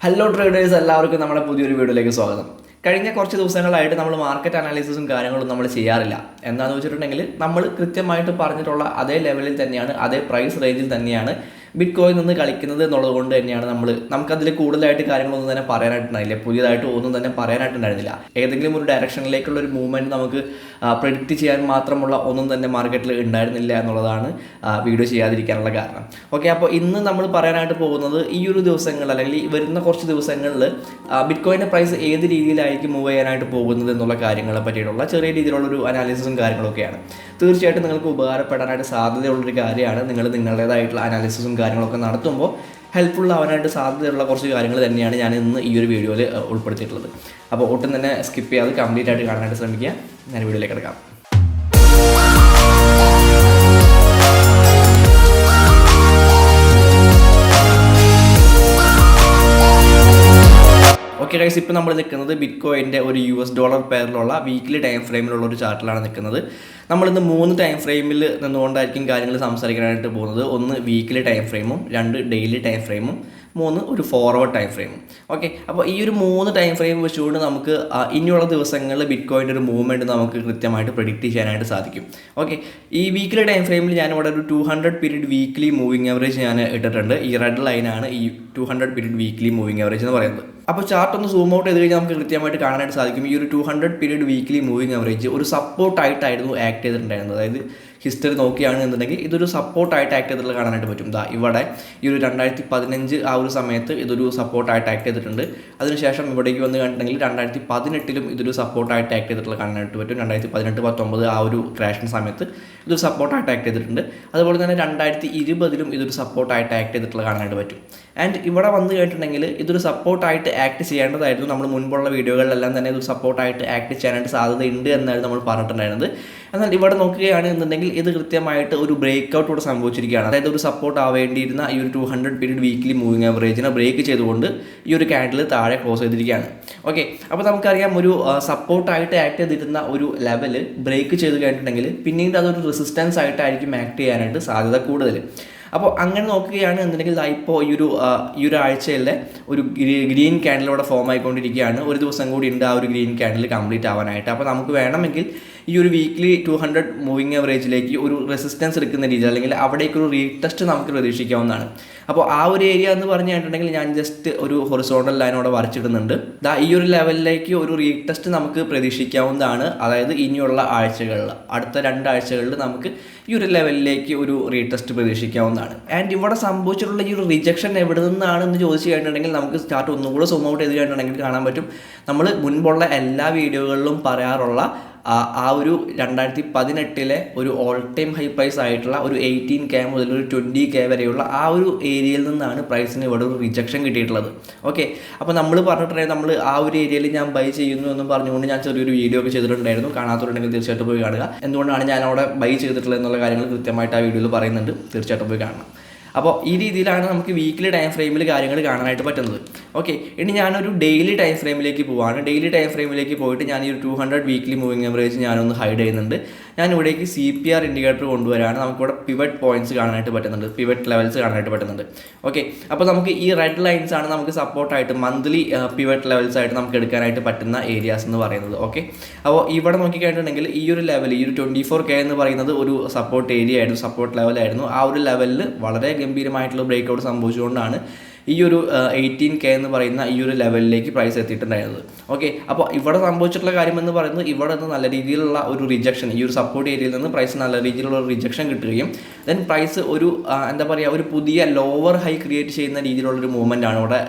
Hello traders, എല്ലാവർക്കും നമ്മുടെ പുതിയൊരു വീഡിയോയിലേക്ക് സ്വാഗതം. കഴിഞ്ഞ കുറച്ച് ദിവസങ്ങളായിട്ട് നമ്മൾ മാർക്കറ്റ് അനാലിസിസും കാര്യങ്ങളും നമ്മൾ ചെയ്യാറില്ല. എന്താണെന്ന് വെച്ചിട്ടുണ്ടെങ്കിൽ നമ്മൾ കൃത്യമായിട്ട് പറഞ്ഞിട്ടുള്ള അതേ ലെവലിൽ തന്നെയാണ്, അതേ പ്രൈസ് റേഞ്ചിൽ തന്നെയാണ് ബിറ്റ് കോയിൻ നിന്ന് കളിക്കുന്നത് എന്നുള്ളത് കൊണ്ട് തന്നെയാണ് നമുക്കതിൽ കൂടുതലായിട്ട് കാര്യങ്ങളൊന്നും തന്നെ പറയാനായിട്ടുണ്ടായില്ല, പുതിയതായിട്ട് ഒന്നും തന്നെ പറയാനായിട്ടുണ്ടായിരുന്നില്ല. ഏതെങ്കിലും ഒരു ഡയറക്ഷനിലേക്കുള്ള ഒരു മൂവ്മെൻറ്റ് നമുക്ക് പ്രെഡിക്റ്റ് ചെയ്യാൻ മാത്രമുള്ള ഒന്നും തന്നെ മാർക്കറ്റിൽ ഉണ്ടായിരുന്നില്ല എന്നുള്ളതാണ് വീഡിയോ ചെയ്യാതിരിക്കാനുള്ള കാരണം. ഓക്കെ, അപ്പോൾ ഇന്ന് നമ്മൾ പറയാനായിട്ട് പോകുന്നത് ഈ ഒരു ദിവസങ്ങളിൽ അല്ലെങ്കിൽ വരുന്ന കുറച്ച് ദിവസങ്ങളിൽ ബിറ്റ് കോയിൻ്റെ പ്രൈസ് ഏത് രീതിയിലായിരിക്കും മൂവ് ചെയ്യാനായിട്ട് പോകുന്നത് എന്നുള്ള കാര്യങ്ങളെ പറ്റിയിട്ടുള്ള ചെറിയ രീതിയിലുള്ളൊരു അനാലിസിസും കാര്യങ്ങളൊക്കെയാണ്. തീർച്ചയായിട്ടും നിങ്ങൾക്ക് ഉപകാരപ്പെടാനായിട്ട് സാധ്യതയുള്ളൊരു കാര്യമാണ്. നിങ്ങളുടേതായിട്ടുള്ള അനാലിസിസും കാര്യങ്ങളൊക്കെ നടത്തുമ്പോൾ ഹെൽപ്ഫുൾ ആവാനായിട്ട് സാധ്യതയുള്ള കുറച്ച് കാര്യങ്ങൾ തന്നെയാണ് ഞാൻ ഇന്ന് ഈ ഒരു വീഡിയോയിൽ ഉൾപ്പെടുത്തിയിട്ടുള്ളത്. അപ്പോൾ ഒട്ടും തന്നെ സ്കിപ്പ് ചെയ്യാതെ കംപ്ലീറ്റ് ആയിട്ട് കാണാനായിട്ട് ശ്രമിക്കുക. ഞാൻ വീഡിയോയിലേക്ക് എടുക്കാം. ഓക്കെ ഗൈസ്, ഇപ്പോൾ നമ്മൾ നിൽക്കുന്നത് ബിറ്റ് കോയിൻ്റെ ഒരു $US പെയറിലുള്ള വീക്ക്ലി ടൈം ഫ്രെയിമിലുള്ള ഒരു ചാർട്ടിലാണ് നിൽക്കുന്നത്. നമ്മളിന്ന് 3 ടൈം ഫ്രെയിമിൽ നിന്നുകൊണ്ടായിരിക്കും കാര്യങ്ങൾ സംസാരിക്കാനായിട്ട് പോകുന്നത്. 1 വീക്ക്ലി ടൈം ഫ്രെയിമും, 2 ഡെയിലി ടൈം ഫ്രെയിമും, 3 ഒരു ഫോർവേഡ് ടൈം ഫ്രെയിമും. ഓക്കെ, അപ്പോൾ ഈ ഒരു 3 ടൈം ഫ്രെയിം വെച്ചുകൊണ്ട് നമുക്ക് ഇനിയുള്ള ദിവസങ്ങളിൽ ബിറ്റ് കോയിൻ്റെ ഒരു മൂവ്മെൻറ്റ് നമുക്ക് കൃത്യമായിട്ട് പ്രെഡിക്റ്റ് ചെയ്യാനായിട്ട് സാധിക്കും. ഓക്കെ, ഈ വീക്ക്ലി ടൈം ഫ്രെയിമിൽ ഞാനിവിടെ ഒരു 200 പീരീഡ് വീക്ക്ലി മൂവിങ് ആവറേജ് ഞാൻ ഇട്ടിട്ടുണ്ട്. ഈ റെഡ് ലൈനാണ് ഈ 200 പീരീഡ് വീക്ക്ലി മൂവിങ് ആവറേജ് എന്ന് പറയുന്നത്. അപ്പോൾ ചാർട്ട് ഒന്ന് സൂം ഔട്ട് ചെയ്ത് കഴിഞ്ഞാൽ നമുക്ക് കൃത്യമായിട്ട് കാണാനായിട്ട് സാധിക്കും. ഈ ഒരു 200 പീരീഡ് വീക്ക്ലി മൂവിങ് ആവറേജ് ഒരു സപ്പോർട്ടായിട്ടായിരുന്നു ആക്ട് ചെയ്തിട്ടുണ്ടായിരുന്നത്. അതായത് ഹിസ്റ്ററി നോക്കുകയാണെന്നുണ്ടെങ്കിൽ ഇതൊരു സപ്പോർട്ടായിട്ട് ആക്ട് ചെയ്തിട്ടുള്ള കാണാനായിട്ട് പറ്റും. ഇവിടെ ഈ ഒരു 2015 ആ ഒരു സമയത്ത് ഇതൊരു സപ്പോർട്ടായിട്ട് ആക്ട് ചെയ്തിട്ടുണ്ട്. അതിനുശേഷം ഇവിടേക്ക് വന്ന് കണ്ടിട്ടുണ്ടെങ്കിൽ 2018 ഇതൊരു സപ്പോർട്ടായിട്ട് ആക്ട് ചെയ്തിട്ടുള്ള കാണാനായിട്ട് പറ്റും. 2018-19 ആ ഒരു ക്രാഷിന് സമയത്ത് ഇതൊരു സപ്പോർട്ടായിട്ട് ആക്ട് ചെയ്തിട്ടുണ്ട്. അതുപോലെ തന്നെ 2020 ഇതൊരു സപ്പോർട്ടായിട്ട് ആക്ട് ചെയ്തിട്ടുള്ള കാണാനായിട്ട് പറ്റും. ആൻഡ് ഇവിടെ വന്ന് കേട്ടിട്ടുണ്ടെങ്കിൽ ഇതൊരു സപ്പോർട്ടായിട്ട് ആക്ട് ചെയ്യേണ്ടതായിരുന്നു. നമ്മൾ മുൻപുള്ള വീഡിയോകളിലെല്ലാം തന്നെ ഇതൊരു സപ്പോർട്ടായിട്ട് ആക്ട് ചെയ്യാനായിട്ട് സാധ്യതയുണ്ട് എന്നാണ് നമ്മൾ പറഞ്ഞിട്ടുണ്ടായിരുന്നത്. എന്നാൽ ഇവിടെ നോക്കുകയാണെന്നുണ്ടെങ്കിൽ ഇത് കൃത്യമായിട്ട് ഒരു ബ്രേക്ക് ഔട്ട് ഇവിടെ സംഭവിച്ചിരിക്കുകയാണ്. അതായത് ഒരു സപ്പോർട്ട് ആവേണ്ടിയിരുന്ന ഈ ഒരു 200 പീരീഡ് വീക്ക്ലി മൂവിങ് ആവറേജിനെ ബ്രേക്ക് ചെയ്തുകൊണ്ട് ഈ ഒരു ക്യാൻഡിൽ താഴെ ക്ലോസ് ചെയ്തിരിക്കുകയാണ്. ഓക്കെ, അപ്പോൾ നമുക്കറിയാം ഒരു സപ്പോർട്ടായിട്ട് ആക്ട് ചെയ്തിരുന്ന ഒരു ലെവല് ബ്രേക്ക് ചെയ്ത് കഴിഞ്ഞിട്ടുണ്ടെങ്കിൽ പിന്നീട് അതൊരു റെസിസ്റ്റൻസ് ആയിട്ടായിരിക്കും ആക്ട് ചെയ്യാനായിട്ട് സാധ്യത കൂടുതൽ. അപ്പോൾ അങ്ങനെ നോക്കുകയാണ് എന്നുണ്ടെങ്കിൽ ഇപ്പോൾ ഈ ഒരു ആഴ്ചയിലെ ഒരു ഗ്രീൻ ക്യാൻഡിൽ ഇവിടെ ഫോം ആയിക്കൊണ്ടിരിക്കുകയാണ്. ഒരു ദിവസം കൂടി ഉണ്ട് ആ ഒരു ഗ്രീൻ ക്യാൻഡിൽ കംപ്ലീറ്റ് ആവാനായിട്ട്. അപ്പോൾ നമുക്ക് വേണമെങ്കിൽ ഈ ഒരു വീക്ക്ലി 200 മൂവിങ് ആവറേജിലേക്ക് ഒരു റെസിസ്റ്റൻസ് എടുക്കുന്ന രീതിയിൽ അല്ലെങ്കിൽ അവിടേക്കൊരു റീടെസ്റ്റ് നമുക്ക് പ്രതീക്ഷിക്കാവുന്നതാണ്. അപ്പോൾ ആ ഒരു ഏരിയ എന്ന് പറഞ്ഞു കഴിഞ്ഞിട്ടുണ്ടെങ്കിൽ ഞാൻ ജസ്റ്റ് ഒരു ഹൊറിസോണ്ടൽ ലൈനോടെ വരച്ചിടുന്നുണ്ട്. ഈ ഒരു ലെവലിലേക്ക് ഒരു റീടെസ്റ്റ് നമുക്ക് പ്രതീക്ഷിക്കാവുന്നതാണ്. അതായത് ഇനിയുള്ള ആഴ്ചകളിൽ, അടുത്ത 2 ആഴ്ചകളിൽ നമുക്ക് ഈ ഒരു ലെവലിലേക്ക് ഒരു റീടെസ്റ്റ് പ്രതീക്ഷിക്കാവുന്നതാണ്. ആൻഡ് ഇവിടെ സംഭവിച്ചിട്ടുള്ള ഈ ഒരു റിജക്ഷൻ എവിടെ നിന്നാണെന്ന് ചോദിച്ചു കഴിഞ്ഞിട്ടുണ്ടെങ്കിൽ നമുക്ക് ചാർട്ട് ഒന്നും കൂടെ സൂം ഔട്ട് ചെയ്ത് കഴിഞ്ഞിട്ടുണ്ടെങ്കിൽ കാണാൻ പറ്റും. നമ്മൾ മുൻപുള്ള എല്ലാ വീഡിയോകളിലും പറയാറുള്ള ആ ഒരു 2018 ഒരു ഓൾ ടൈം ഹൈ പ്രൈസ് ആയിട്ടുള്ള ഒരു 18K മുതൽ ഒരു 20K വരെയുള്ള ആ ഒരു ഏരിയയിൽ നിന്നാണ് പ്രൈസിന് ഇവിടെ ഒരു റിജക്ഷൻ കിട്ടിയിട്ടുള്ളത്. ഓക്കെ, അപ്പോൾ നമ്മൾ പറഞ്ഞിട്ടുണ്ടെങ്കിൽ നമ്മൾ ആ ഒരു ഏരിയയിൽ ഞാൻ ബൈ ചെയ്യുന്നു എന്നും പറഞ്ഞുകൊണ്ട് ഞാൻ ചെറിയൊരു വീഡിയോ ഒക്കെ ചെയ്തിട്ടുണ്ടായിരുന്നു. കാണാത്തവരുണ്ടെങ്കിൽ തീർച്ചയായിട്ടും പോയി കാണുക. എന്തുകൊണ്ടാണ് ഞാൻ അവിടെ ബൈ ചെയ്തിട്ടുള്ളത് എന്നുള്ള കാര്യങ്ങൾ കൃത്യമായിട്ട് ആ വീഡിയോയിൽ പറയുന്നുണ്ട്. തീർച്ചയായിട്ടും പോയി കാണണം. അപ്പോൾ ഈ രീതിയിലാണ് നമുക്ക് വീക്ക്ലി ടൈം ഫ്രെയിമിൽ കാര്യങ്ങൾ കാണാനായിട്ട് പറ്റുന്നത്. ഓക്കെ, ഇനി ഞാനൊരു ഡെയിലി ടൈം ഫ്രെയിമിലേക്ക് പോവാണ്. ഡെയിലി ടൈം ഫ്രെയിമിലേക്ക് പോയിട്ട് ഞാൻ ഈ ഒരു 200 വീക്ക്ലി മൂവിങ് ആവറേജ് ഞാനൊന്ന് ഹൈഡ് ചെയ്യുന്നുണ്ട്. ഞാൻ ഇവിടേക്ക് CPR ഇൻഡിക്കേറ്റർ കൊണ്ടുവരാണ്. നമുക്കിവിടെ പിവറ്റ് പോയിന്റ്സ് കാണാനായിട്ട് പറ്റുന്നുണ്ട്, പിവറ്റ് ലെവൽസ് കാണാനായിട്ട് പറ്റുന്നുണ്ട്. ഓക്കെ, അപ്പോൾ നമുക്ക് ഈ റെഡ് ലൈൻസ് ആണ് നമുക്ക് സപ്പോർട്ടായിട്ട് മന്ത്ലി പിവറ്റ് ലെവൽസ് ആയിട്ട് നമുക്ക് എടുക്കാനായിട്ട് പറ്റുന്ന ഏരിയാസ് എന്ന് പറയുന്നത്. ഓക്കെ, അപ്പോൾ ഇവിടെ നോക്കിക്കഴിഞ്ഞിട്ടുണ്ടെങ്കിൽ ഈ ഒരു ലെവൽ, ഈ ഒരു 24K എന്ന് പറയുന്നത് ഒരു സപ്പോർട്ട് ഏരിയ ആയിരുന്നു, സപ്പോർട്ട് ലെവലായിരുന്നു. ആ ഒരു ലെവലിൽ വളരെ ഗംഭീരമായിട്ടുള്ള ബ്രേക്ക് ഔട്ട് സംഭവിച്ചുകൊണ്ടാണ് ഈ ഒരു 18K എന്ന് പറയുന്ന ഈ ഒരു ലെവലിലേക്ക് പ്രൈസ് എത്തിയിട്ടുണ്ടായിരുന്നത്. ഓക്കെ, അപ്പോൾ ഇവിടെ സംഭവിച്ചിട്ടുള്ള കാര്യം എന്ന് പറയുന്നത് ഇവിടെ നിന്ന് നല്ല രീതിയിലുള്ള ഒരു റിജക്ഷൻ, ഈ ഒരു സപ്പോർട്ട് ഏരിയയിൽ നിന്ന് പ്രൈസ് നല്ല രീതിയിലുള്ള ഒരു റിജക്ഷൻ കിട്ടുകയും ദെൻ പ്രൈസ് ഒരു ഒരു പുതിയ ലോവർ ഹൈ ക്രിയേറ്റ് ചെയ്യുന്ന രീതിയിലുള്ളൊരു മൂവ്മെൻ്റ് ആണ് ഇവിടെ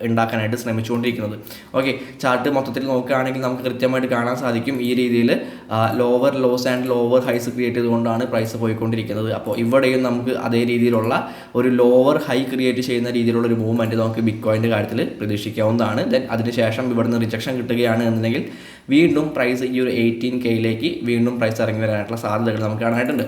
ഉണ്ടാക്കാനായിട്ട് ശ്രമിച്ചുകൊണ്ടിരിക്കുന്നത്. ഓക്കെ, ചാർട്ട് മൊത്തത്തിൽ നോക്കുകയാണെങ്കിൽ നമുക്ക് കൃത്യമായിട്ട് കാണാൻ സാധിക്കും ഈ രീതിയിൽ lower lows and lower highs create ചെയ്തുകൊണ്ടാണ് പ്രൈസ് പോയിക്കൊണ്ടിരിക്കുന്നത്. അപ്പോൾ ഇവിടെയും നമുക്ക് അതേ രീതിയിലുള്ള ഒരു ലോവർ ഹൈ ക്രിയേറ്റ് ചെയ്യുന്ന രീതിയിലുള്ളൊരു മൂവ്മെൻറ്റ് നമുക്ക് ബിറ്റ് കോയിൻ്റെ കാര്യത്തിൽ പ്രതീക്ഷിക്കാവുന്നതാണ്. ദെൻ അതിനുശേഷം ഇവിടുന്ന് റിജക്ഷൻ കിട്ടുകയാണ് എന്നുണ്ടെങ്കിൽ വീണ്ടും പ്രൈസ് ഈ ഒരു 18Kയിലേക്ക് വീണ്ടും പ്രൈസ് ഇറങ്ങി വരാനായിട്ടുള്ള സാധ്യതകൾ നമുക്ക് കാണാനായിട്ടുണ്ട്.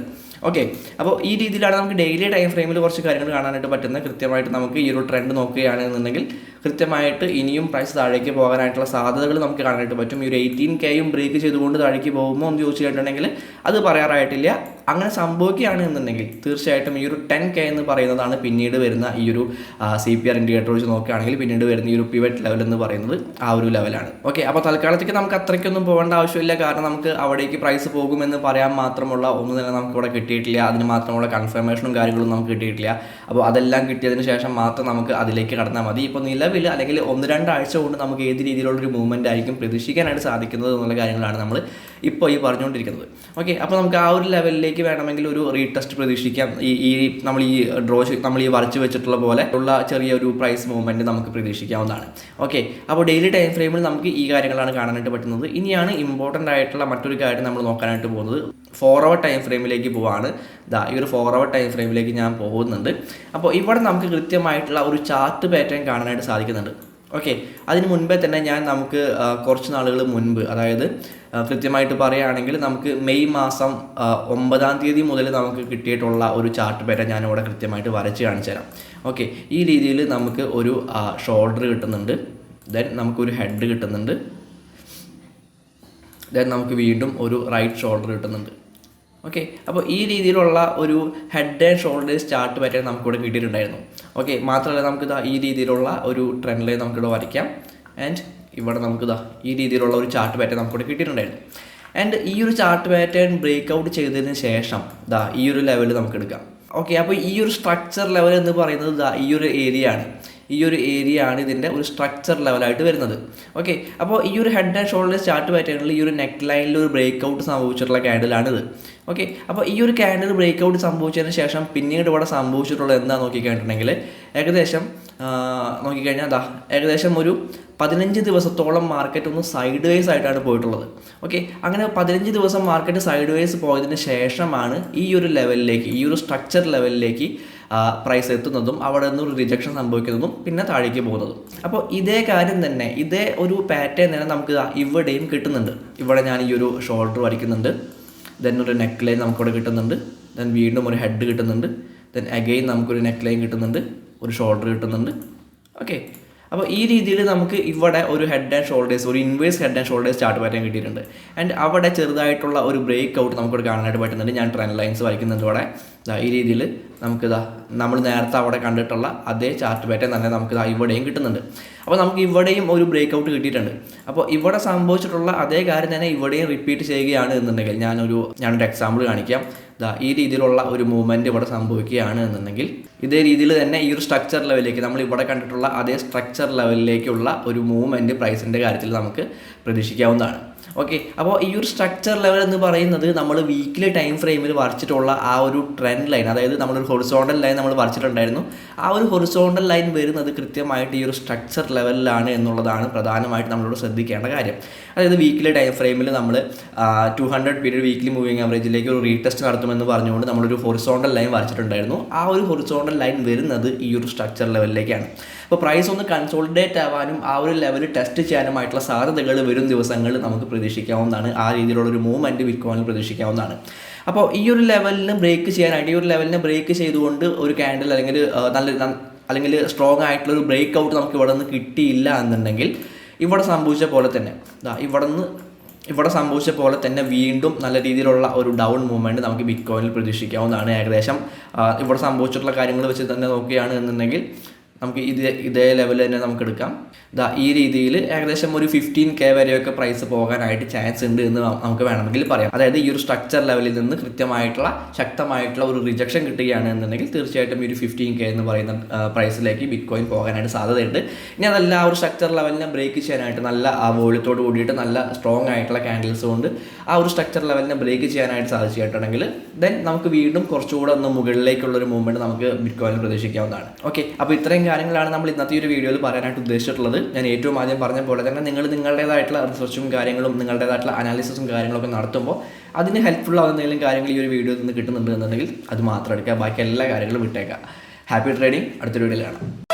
ഓക്കെ, അപ്പോൾ ഈ രീതിയിലാണ് നമുക്ക് ഡെയിലി ടൈം ഫ്രെയിമിൽ കുറച്ച് കാര്യങ്ങൾ കാണാനായിട്ട് പറ്റുന്നത്. കൃത്യമായിട്ട് നമുക്ക് ഈ ഒരു ട്രെൻഡ് നോക്കുകയാണെന്നുണ്ടെങ്കിൽ കൃത്യമായിട്ട് ഇനിയും പ്രൈസ് താഴേക്ക് പോകാനായിട്ടുള്ള സാധ്യതകൾ നമുക്ക് കാണാനായിട്ട് പറ്റും. ഈ ഒരു 18Kയും ബ്രേക്ക് ചെയ്തുകൊണ്ട് താഴേക്ക് പോകുമോ എന്ന് ചോദിച്ചു കഴിഞ്ഞിട്ടുണ്ടെങ്കിൽ അത് പറയാറായിട്ടില്ല. അങ്ങനെ സംഭവിക്കുകയാണ് എന്നുണ്ടെങ്കിൽ തീർച്ചയായിട്ടും ഈ ഒരു 10K എന്ന് പറയുന്നതാണ് പിന്നീട് വരുന്ന ഈ ഒരു CPR ഇൻഡിക്കേറ്റർ വെച്ച് നോക്കുകയാണെങ്കിൽ പിന്നീട് വരുന്ന ഈ ഒരു പിവറ്റ് ലെവൽ എന്ന് പറയുന്നത് ആ ഒരു ലെവലാണ്. ഓക്കെ, അപ്പോൾ തൽക്കാലത്തേക്ക് നമുക്ക് അത്രയ്ക്കൊന്നും പോകേണ്ട ആവശ്യമില്ല. കാരണം നമുക്ക് അവിടേക്ക് പ്രൈസ് പോകുമെന്ന് പറയാൻ മാത്രമുള്ള ഒന്നും തന്നെ നമുക്ക് ഇവിടെ കിട്ടിയിട്ടില്ല. അതിന് മാത്രമുള്ള കൺഫർമേഷനും കാര്യങ്ങളും നമുക്ക് കിട്ടിയിട്ടില്ല. അപ്പോൾ അതെല്ലാം കിട്ടിയതിന് ശേഷം മാത്രം നമുക്ക് അതിലേക്ക് കടന്നാൽ മതി. ഇപ്പോൾ നിലവിൽ അല്ലെങ്കിൽ 1-2 ആഴ്ച കൊണ്ട് നമുക്ക് ഏത് രീതിയിലുള്ളൊരു മൂവ്മെൻ്റ് ആയിരിക്കും പ്രതീക്ഷിക്കാനായിട്ട് സാധിക്കുന്നത് എന്നുള്ള കാര്യങ്ങളാണ് നമ്മൾ ഇപ്പോൾ ഈ പറഞ്ഞുകൊണ്ടിരിക്കുന്നത്. ഓക്കെ, അപ്പോൾ നമുക്ക് ആ ഒരു ലെവലിലേക്ക് വേണമെങ്കിൽ ഒരു റീടെസ്റ്റ് പ്രതീക്ഷിക്കാം. നമ്മൾ ഈ വരച്ച് വെച്ചിട്ടുള്ള പോലെ ഉള്ള ചെറിയൊരു പ്രൈസ് മൂവ്മെൻറ്റ് നമുക്ക് പ്രതീക്ഷിക്കാവുന്നതാണ്. ഓക്കെ, അപ്പോൾ ഡെയിലി ടൈം ഫ്രെയിമിൽ നമുക്ക് ഈ കാര്യങ്ങളാണ് കാണാനായിട്ട് പറ്റുന്നത്. ഇനിയാണ് ഇമ്പോർട്ടൻ്റ് ആയിട്ടുള്ള മറ്റൊരു കാര്യം നമ്മൾ നോക്കാനായിട്ട് പോകുന്നത്. 4 hour ടൈം ഫ്രെയിമിലേക്ക് പോവാണ്. ഈ ഒരു 4 hour ടൈം ഫ്രെയിമിലേക്ക് ഞാൻ പോകുന്നുണ്ട്. അപ്പോൾ ഇവിടെ നമുക്ക് കൃത്യമായിട്ടുള്ള ഒരു ചാർട്ട് പാറ്റേൺ കാണാനായിട്ട് സാധിക്കുന്നുണ്ട്. ഓക്കെ, അതിന് മുൻപേ തന്നെ നമുക്ക് കുറച്ച് നാളുകൾ മുൻപ്, അതായത് കൃത്യമായിട്ട് പറയുകയാണെങ്കിൽ നമുക്ക് മെയ് മാസം 9-ാം തീയതി മുതൽ നമുക്ക് കിട്ടിയിട്ടുള്ള ഒരു ചാർട്ട് പാറ്റേൺ ഞാനിവിടെ കൃത്യമായിട്ട് വരച്ച് കാണിച്ചു തരാം. ഓക്കെ, ഈ രീതിയിൽ നമുക്ക് ഒരു ഷോൾഡർ കിട്ടുന്നുണ്ട്, ദെൻ നമുക്കൊരു ഹെഡ് കിട്ടുന്നുണ്ട്, ദെൻ നമുക്ക് വീണ്ടും ഒരു റൈറ്റ് ഷോൾഡർ കിട്ടുന്നുണ്ട്. ഓക്കെ, അപ്പോൾ ഈ രീതിയിലുള്ള ഒരു head and shoulders chart pattern നമുക്കിവിടെ കിട്ടിയിട്ടുണ്ടായിരുന്നു. ഓക്കെ, മാത്രമല്ല നമുക്ക് ഈ രീതിയിലുള്ള ഒരു ട്രെൻഡ് ലൈൻ നമുക്കിവിടെ വരയ്ക്കാം. ആൻഡ് ഇവിടെ നമുക്ക് ഈ രീതിയിലുള്ള ഒരു ചാർട്ട് പാറ്റേൺ നമുക്കിവിടെ കിട്ടിയിട്ടുണ്ടായിരുന്നു. ആൻഡ് ഈ ഒരു ചാർട്ട് പാറ്റേൺ ബ്രേക്ക് ഔട്ട് ചെയ്തതിന് ശേഷം ഈ ഒരു ലെവൽ നമുക്ക് എടുക്കാം. ഓക്കെ, അപ്പോൾ ഈ ഒരു സ്ട്രക്ചർ ലെവൽ എന്ന് പറയുന്നത് ഈ ഒരു ഏരിയ ആണ് ഇതിൻ്റെ ഒരു സ്ട്രക്ചർ ലെവലായിട്ട് വരുന്നത്. ഓക്കെ, അപ്പോൾ ഈ ഒരു ഹെഡ് ആൻഡ് ഷോൾഡേഴ്സ് ചാർട്ട് പാറ്റേണിൽ ഈ ഒരു നെക്ക് ലൈനിൽ ഒരു ബ്രേക്ക് ഔട്ട് സംഭവിച്ചിട്ടുള്ള ക്യാൻഡിലാണിത്. ഓക്കെ, അപ്പോൾ ഈ ഒരു ക്യാൻഡിൽ ബ്രേക്ക് ഔട്ട് സംഭവിച്ചതിന് ശേഷം പിന്നീട് ഇവിടെ സംഭവിച്ചിട്ടുള്ളത് എന്താ നോക്കിക്കഴിഞ്ഞിട്ടുണ്ടെങ്കിൽ ഏകദേശം ഒരു 15 ദിവസത്തോളം മാർക്കറ്റ് ഒന്ന് സൈഡ് വേസ് ആയിട്ടാണ് പോയിട്ടുള്ളത്. ഓക്കെ, അങ്ങനെ 15 ദിവസം മാർക്കറ്റ് സൈഡ് വേസ് പോയതിന് ശേഷമാണ് ഈ ഒരു ലെവലിലേക്ക്, ഈ ഒരു സ്ട്രക്ചർ ലെവലിലേക്ക് പ്രൈസ് എത്തുന്നതും അവിടെ നിന്ന് ഒരു റിജക്ഷൻ സംഭവിക്കുന്നതും പിന്നെ താഴേക്ക് പോകുന്നതും. അപ്പോൾ ഇതേ കാര്യം തന്നെ, ഇതേ ഒരു പാറ്റേൺ തന്നെ നമുക്ക് ഇവിടെയും കിട്ടുന്നുണ്ട്. ഇവിടെ ഞാൻ ഈ ഒരു ഷോൾഡർ വരയ്ക്കുന്നുണ്ട്, ദെൻ ഒരു നെക്ക് ലൈൻ നമുക്കിവിടെ കിട്ടുന്നുണ്ട്, ദെൻ വീണ്ടും ഒരു ഹെഡ് കിട്ടുന്നുണ്ട്, ദെൻ അഗെയിൻ നമുക്കൊരു നെക്ക് ലൈൻ കിട്ടുന്നുണ്ട്, ഒരു ഷോൾഡർ കിട്ടുന്നുണ്ട്. ഓക്കെ, അപ്പോൾ ഈ രീതിയിൽ നമുക്ക് ഇവിടെ ഒരു ഹെഡ് ആൻഡ് ഷോൾഡേഴ്സ്, ഒരു inverse head and shoulders chart pattern കിട്ടിയിട്ടുണ്ട്. ആൻഡ് അവിടെ ചെറുതായിട്ടുള്ള ഒരു ബ്രേക്ക് ഔട്ട് നമുക്കിവിടെ കാണാനായിട്ട് പറ്റുന്നുണ്ട്. ഞാൻ ട്രെൻഡ് ലൈൻസ് വരയ്ക്കുന്നുണ്ട് ഇവിടെ. ഈ രീതിയിൽ നമുക്ക് നമ്മൾ നേരത്തെ അവിടെ കണ്ടിട്ടുള്ള അതേ ചാർട്ട് പാറ്റേൺ തന്നെ നമുക്ക് ഇവിടെയും കിട്ടുന്നുണ്ട്. അപ്പോൾ നമുക്ക് ഇവിടെയും ഒരു ബ്രേക്ക് ഔട്ട് കിട്ടിയിട്ടുണ്ട്. അപ്പോൾ ഇവിടെ സംഭവിച്ചിട്ടുള്ള അതേ കാര്യം തന്നെ ഇവിടെയും റിപ്പീറ്റ് ചെയ്യുകയാണ് എന്നുണ്ടെങ്കിൽ ഞാനൊരു എക്സാമ്പിൾ കാണിക്കാം. ഈ രീതിയിലുള്ള ഒരു മൂവ്മെൻറ്റ് ഇവിടെ സംഭവിക്കുകയാണ് എന്നുണ്ടെങ്കിൽ ഇതേ രീതിയിൽ തന്നെ ഈ ഒരു സ്ട്രക്ചർ ലെവലിലേക്ക്, നമ്മൾ ഇവിടെ കണ്ടിട്ടുള്ള അതേ സ്ട്രക്ചർ ലെവലിലേക്കുള്ള ഒരു മൂവ്മെൻറ്റ് പ്രൈസിൻ്റെ കാര്യത്തിൽ നമുക്ക് പ്രതീക്ഷിക്കാവുന്നതാണ്. ഓക്കെ, അപ്പോൾ ഈ ഒരു സ്ട്രക്ചർ ലെവൽ എന്ന് പറയുന്നത് നമ്മൾ വീക്കിലി ടൈം ഫ്രെയിമിൽ വരച്ചിട്ടുള്ള ആ ഒരു ട്രെൻഡ് ലൈൻ, അതായത് നമ്മളൊരു ഹൊറിസോണ്ടൽ ലൈൻ നമ്മൾ വരച്ചിട്ടുണ്ടായിരുന്നു. ആ ഒരു ഹൊറിസോണ്ടൽ ലൈൻ വരുന്നത് കൃത്യമായിട്ട് ഈ ഒരു സ്ട്രക്ചർ ലെവലിലാണ് എന്നുള്ളതാണ് പ്രധാനമായിട്ട് നമ്മളോട് ശ്രദ്ധിക്കേണ്ട കാര്യം. അതായത് വീക്കിലി ടൈം ഫ്രെയിമിൽ നമ്മൾ 200 പീരീഡ് വീക്കിലി മൂവിങ് ആവറേജിലേക്ക് ഒരു റീടെസ്റ്റ് നടത്തുമെന്ന് പറഞ്ഞുകൊണ്ട് നമ്മളൊരു ഹൊറിസോണ്ടൽ ലൈൻ വരച്ചിട്ടുണ്ടായിരുന്നു. ആ ഒരു ഹൊറിസോണ്ടൽ ലൈൻ വരുന്നത് ഈ ഒരു സ്ട്രക്ചർ ലെവലിലേക്കാണ്. അപ്പോൾ പ്രൈസ് ഒന്ന് കൺസോളിഡേറ്റ് ആവാനും ആ ഒരു ലെവൽ ടെസ്റ്റ് ചെയ്യാനുമായിട്ടുള്ള സാധ്യതകൾ വരും ദിവസങ്ങളിൽ നമുക്ക് പ്രതീക്ഷിക്കാവുന്നതാണ്. ആ രീതിയിലുള്ളൊരു മൂവ്മെൻറ്റ് ബിറ്റ്കോയിനിൽ പ്രതീക്ഷിക്കാവുന്നതാണ്. അപ്പോൾ ഈ ഒരു ലെവലിന് ബ്രേക്ക് ചെയ്യാനായിട്ട്, ഈ ഒരു ലെവലിനെ ബ്രേക്ക് ചെയ്തുകൊണ്ട് ഒരു ക്യാൻഡിൽ അല്ലെങ്കിൽ സ്ട്രോങ് ആയിട്ടുള്ളൊരു ബ്രേക്ക് ഔട്ട് നമുക്ക് ഇവിടെ നിന്ന് കിട്ടിയില്ല എന്നുണ്ടെങ്കിൽ ഇവിടെ സംഭവിച്ച പോലെ തന്നെ വീണ്ടും നല്ല രീതിയിലുള്ള ഒരു ഡൗൺ മൂവ്മെൻറ്റ് നമുക്ക് ബിറ്റ്കോയിനിൽ പ്രതീക്ഷിക്കാവുന്നതാണ്. ഏകദേശം ഇവിടെ സംഭവിച്ചിട്ടുള്ള കാര്യങ്ങൾ വെച്ച് തന്നെ നോക്കുകയാണ് എന്നുണ്ടെങ്കിൽ നമുക്ക് ഇതേ ലെവൽ തന്നെ നമുക്ക് എടുക്കാം. ഈ രീതിയിൽ ഏകദേശം ഒരു 15K വരെയൊക്കെ പ്രൈസ് പോകാനായിട്ട് ചാൻസ് ഉണ്ട് എന്ന് നമുക്ക് വേണമെങ്കിൽ പറയാം. അതായത് ഈ ഒരു സ്ട്രക്ചർ ലെവലിൽ നിന്ന് കൃത്യമായിട്ടുള്ള ശക്തമായിട്ടുള്ള ഒരു റിജക്ഷൻ കിട്ടുകയാണ് എന്നുണ്ടെങ്കിൽ തീർച്ചയായിട്ടും ഈ ഒരു 15K എന്ന് പറയുന്ന പ്രൈസിലേക്ക് ബിറ്റ്കോയിൻ പോകാനായിട്ട് സാധ്യതയുണ്ട്. ഇനി അതല്ല, ആ ഒരു സ്ട്രക്ചർ ലെവലിനെ ബ്രേക്ക് ചെയ്യാനായിട്ട് നല്ല വോളിയത്തോട് കൂടിയിട്ട് നല്ല സ്ട്രോങ് ആയിട്ടുള്ള ക്യാൻഡിൽസ് കൊണ്ട് ആ ഒരു സ്ട്രക്ചർ ലെവലിനെ ബ്രേക്ക് ചെയ്യാനായിട്ട് സാധിച്ചിട്ടുണ്ടെങ്കിൽ ദെൻ നമുക്ക് വീണ്ടും കുറച്ചുകൂടെ ഒന്ന് മുകളിലേക്കുള്ളൊരു മൂവ്മെൻറ്റ് നമുക്ക് ബിറ്റ്കോയിനിൽ പ്രതീക്ഷിക്കാവുന്നതാണ്. ഓക്കെ, അപ്പോൾ ഇത്രയും കാര്യങ്ങളാണ് നമ്മൾ ഇന്നത്തെ ഒരു വീഡിയോയിൽ പറയാനായിട്ട് ഉദ്ദേശിച്ചിട്ടുള്ളത്. ഞാൻ ഏറ്റവും ആദ്യം പറഞ്ഞ പോലെ തന്നെ നിങ്ങൾ നിങ്ങളുടേതായിട്ടുള്ള റിസർച്ചും കാര്യങ്ങളും നിങ്ങളുടേതായിട്ടുള്ള അനാലിസിസും കാര്യങ്ങളൊക്കെ നടത്തുമ്പോൾ അതിന് ഹെൽപ്ഫുൾ ആവുന്ന എന്തെങ്കിലും കാര്യങ്ങൾ ഈ ഒരു വീഡിയോയിൽ നിന്ന് കിട്ടുന്നുണ്ട് എന്നുണ്ടെങ്കിൽ അത് മാത്രം എടുക്കുക, ബാക്കി എല്ലാ കാര്യങ്ങളും വിട്ടേക്കുക. Happy trading. അടുത്തൊരു വീഡിയോയിൽ കാണാം.